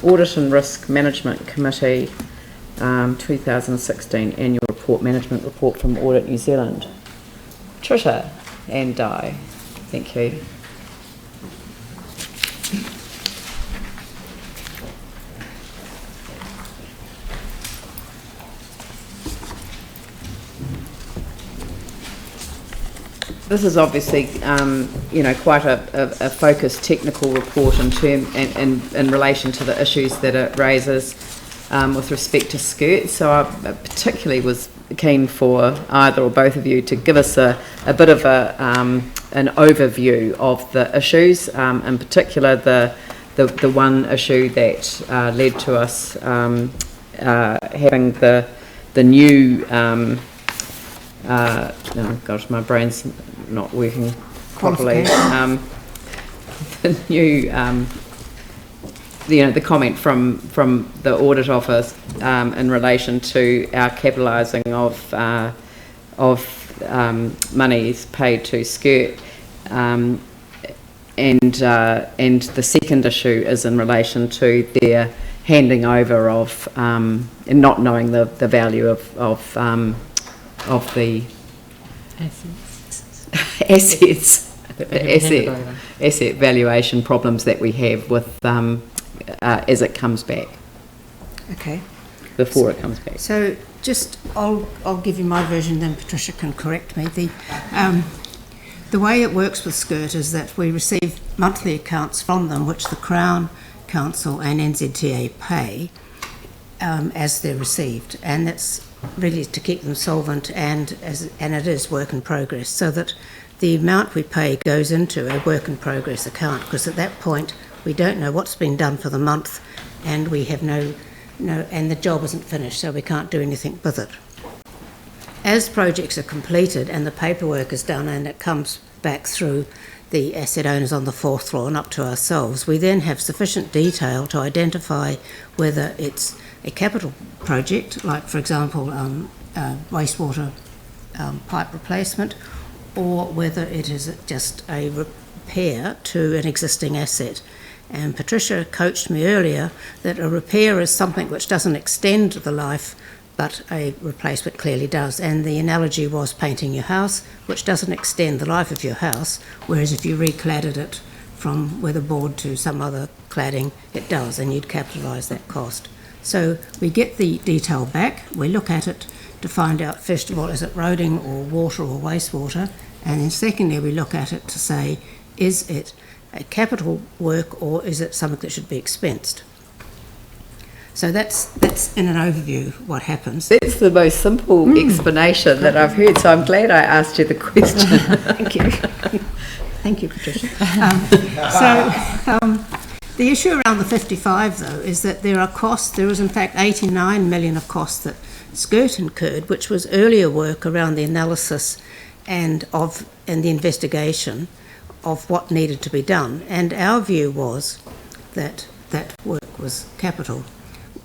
Audit and Risk Management Committee 2016 Annual Report, Management Report from Audit New Zealand. Trisha and Di, thank you. This is obviously, quite a focused technical report in relation to the issues that it raises with respect to skirts. So I particularly was keen for either or both of you to give us a bit of an overview of the issues, in particular the one issue that led to us having the new oh gosh, my brain's not working properly. The new, the comment from the audit office in relation to our capitalising of monies paid to SCIRT, and the second issue is in relation to their handing over of and not knowing the value of the asset valuation problems that we have with as it comes back. Okay. Before it comes back. So just I'll give you my version, then Patricia can correct me. The way it works with SCIRT is that we receive monthly accounts from them, which the Crown, Council and NZTA pay as they're received, and that's really to keep them solvent and it is work in progress, so that the amount we pay goes into a work in progress account, because at that point we don't know what's been done for the month and we have no and the job isn't finished, so we can't do anything with it. As projects are completed and the paperwork is done and it comes back through the asset owners on the fourth floor and up to ourselves, we then have sufficient detail to identify whether it's a capital project, like for example wastewater pipe replacement, or whether it is just a repair to an existing asset. And Patricia coached me earlier that a repair is something which doesn't extend the life, but a replacement clearly does. And the analogy was painting your house, which doesn't extend the life of your house, whereas if you recladded it from weatherboard to some other cladding, it does, and you'd capitalise that cost. So we get the detail back, we look at it to find out, first of all, is it roading or water or wastewater, and then secondly we look at it to say, is it a capital work or is it something that should be expensed? So that's in an overview what happens. That's the most simple explanation that I've heard, so I'm glad I asked you the question. Thank you. Thank you, Patricia. The issue around the 55 though is that there are costs. There was in fact 89 million of costs that SCIRT incurred, which was earlier work around the analysis and the investigation of what needed to be done. And our view was that that work was capital.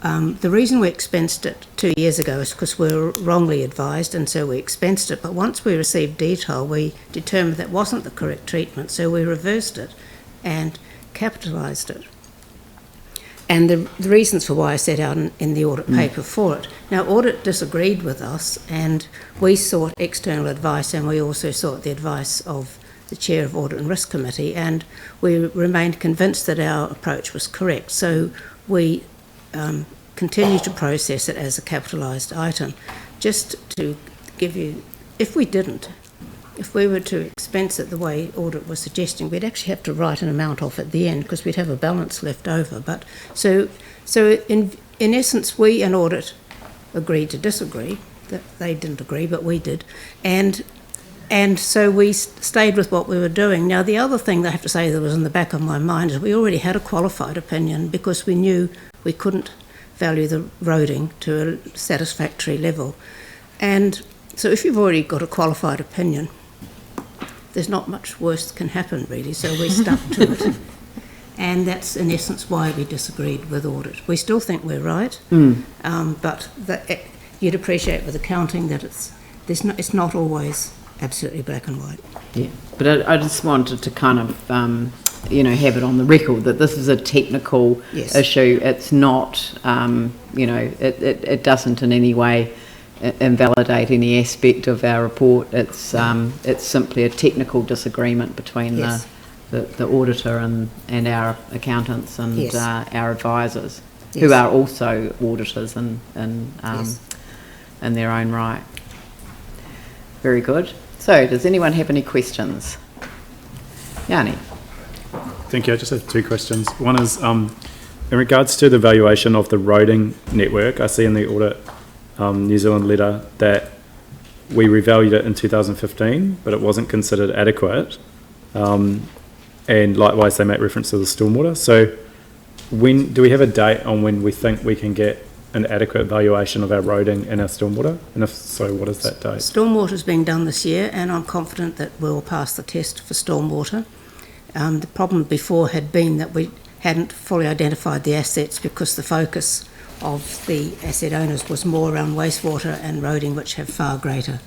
The reason we expensed it 2 years ago is because we were wrongly advised, and so we expensed it. But once we received detail, we determined that wasn't the correct treatment, so we reversed it and capitalised it. And the reasons for why I set out in the audit paper for it. Now, audit disagreed with us, and we sought external advice, and we also sought the advice of the chair of Audit and Risk Committee, and we remained convinced that our approach was correct. So we continue to process it as a capitalised item. Just to give you, if we were to expense it the way audit was suggesting, we'd actually have to write an amount off at the end because we'd have a balance left over. But so in essence, we and audit agreed to disagree. That they didn't agree, but we did, and so we stayed with what we were doing. Now, the other thing that I have to say that was in the back of my mind is we already had a qualified opinion because we knew we couldn't value the roading to a satisfactory level. And so if you've already got a qualified opinion, there's not much worse can happen, really, so we stuck to it. And that's, in essence, why we disagreed with audit. We still think we're right, but you'd appreciate with accounting that it's not always absolutely black and white. Yeah, but I just wanted to kind of have it on the record that this is a technical Yes. issue. It's not, it doesn't in any way invalidate any aspect of our report. It's simply a technical disagreement between Yes. the auditor and our accountants and Yes. our advisors, Yes. who are also auditors in Yes. their own right. Very good. So, does anyone have any questions? Yanni? Thank you. I just have two questions. One is, in regards to the valuation of the roading network, I see in the Audit New Zealand letter that we revalued it in 2015, but it wasn't considered adequate. And likewise, they make reference to the stormwater. So when do we have a date on when we think we can get an adequate valuation of our roading and our stormwater? And if so, what is that date? Stormwater's been done this year, and I'm confident that we'll pass the test for stormwater. The problem before had been that we hadn't fully identified the assets because the focus of the asset owners was more around wastewater and roading, which have far greater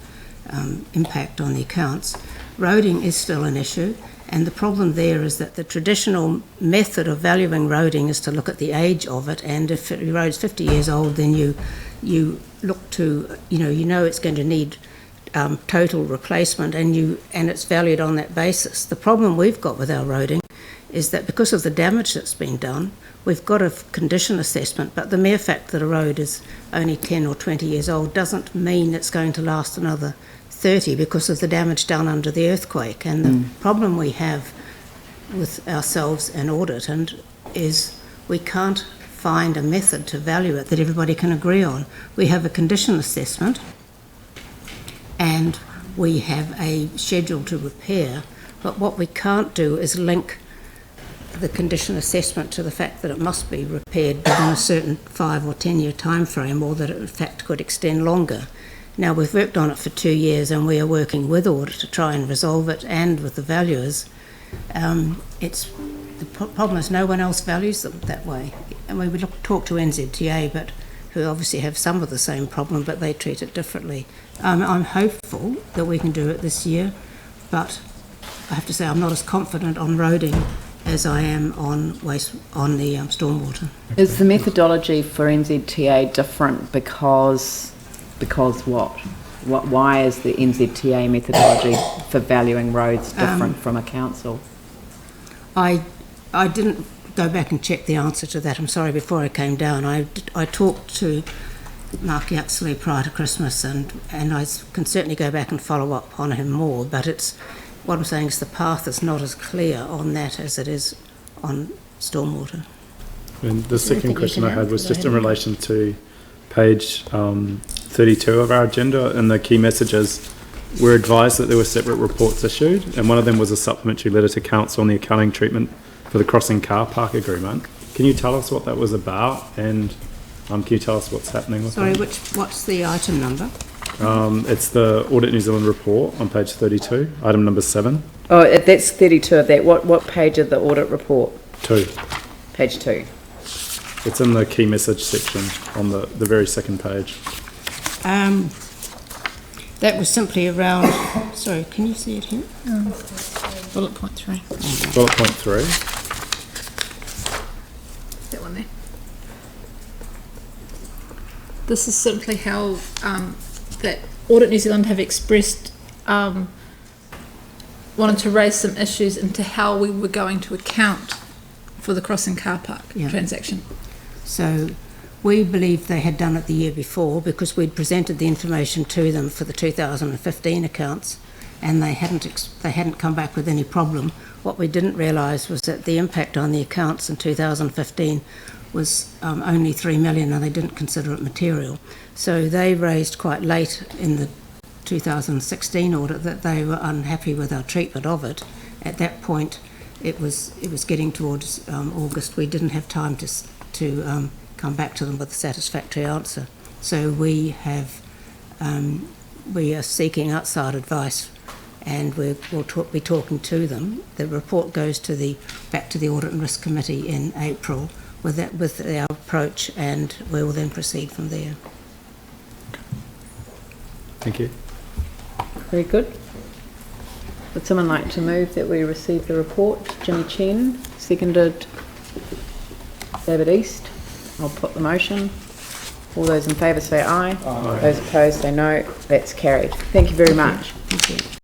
impact on the accounts. Roading is still an issue, and the problem there is that the traditional method of valuing roading is to look at the age of it, and if the road's 50 years old, then you look to, you know it's going to need total replacement, and it's valued on that basis. The problem we've got with our roading is that because of the damage that's been done, we've got a condition assessment, but the mere fact that a road is only 10 or 20 years old doesn't mean it's going to last another 30 because of the damage done under the earthquake. And the problem we have with ourselves and Audit is we can't find a method to value it that everybody can agree on. We have a condition assessment and we have a schedule to repair, but what we can't do is link the condition assessment to the fact that it must be repaired within a certain 5 or 10 year time frame, or that it in fact could extend longer. Now, we've worked on it for 2 years and we are working with Audit to try and resolve it, and with the valuers. The problem is no one else values them that way. And we would talk to NZTA, but who obviously have some of the same problem, but they treat it differently. I'm hopeful that we can do it this year, but I have to say I'm not as confident on roading as I am on the stormwater. Is the methodology for NZTA different because what? Why is the NZTA methodology for valuing roads different from a council? I didn't go back and check the answer to that. I'm sorry, before I came down. I talked to Mark Yaxley prior to Christmas, and I can certainly go back and follow up on him more, but what I'm saying is the path is not as clear on that as it is on stormwater. And the second question I had was just in relation to page 32 of our agenda, and the key messages. We're advised that there were separate reports issued, and one of them was a supplementary letter to council on the accounting treatment for the crossing car park agreement. Can you tell us what that was about, and can you tell us what's happening with Sorry, that? what's the item number? It's the Audit New Zealand report on page 32, item number 7. Oh, that's 32 of that. What page of the audit report? 2. Page 2. It's in the key message section on the very second page. That was simply around. Sorry, can you see it here? Bullet point 3. Bullet point 3. That one there. This is simply how that Audit New Zealand have expressed wanted to raise some issues into how we were going to account for the crossing car park transaction. So we believed they had done it the year before because we'd presented the information to them for the 2015 accounts, and they hadn't come back with any problem. What we didn't realise was that the impact on the accounts in 2015 was only 3 million, and they didn't consider it material. So they raised quite late in the 2016 audit that they were unhappy with our treatment of it. At that point, it was getting towards August. We didn't have time to come back to them with a satisfactory answer. So we are seeking outside advice, and we'll be talking to them. The report goes back to the Audit and Risk Committee in April with our approach, and we will then proceed from there. Thank you. Very good. Would someone like to move that we receive the report? Jimmy Chen, seconded David East. I'll put the motion. All those in favour say aye. Aye. Those opposed say no. That's carried. Thank you very much. Thank you.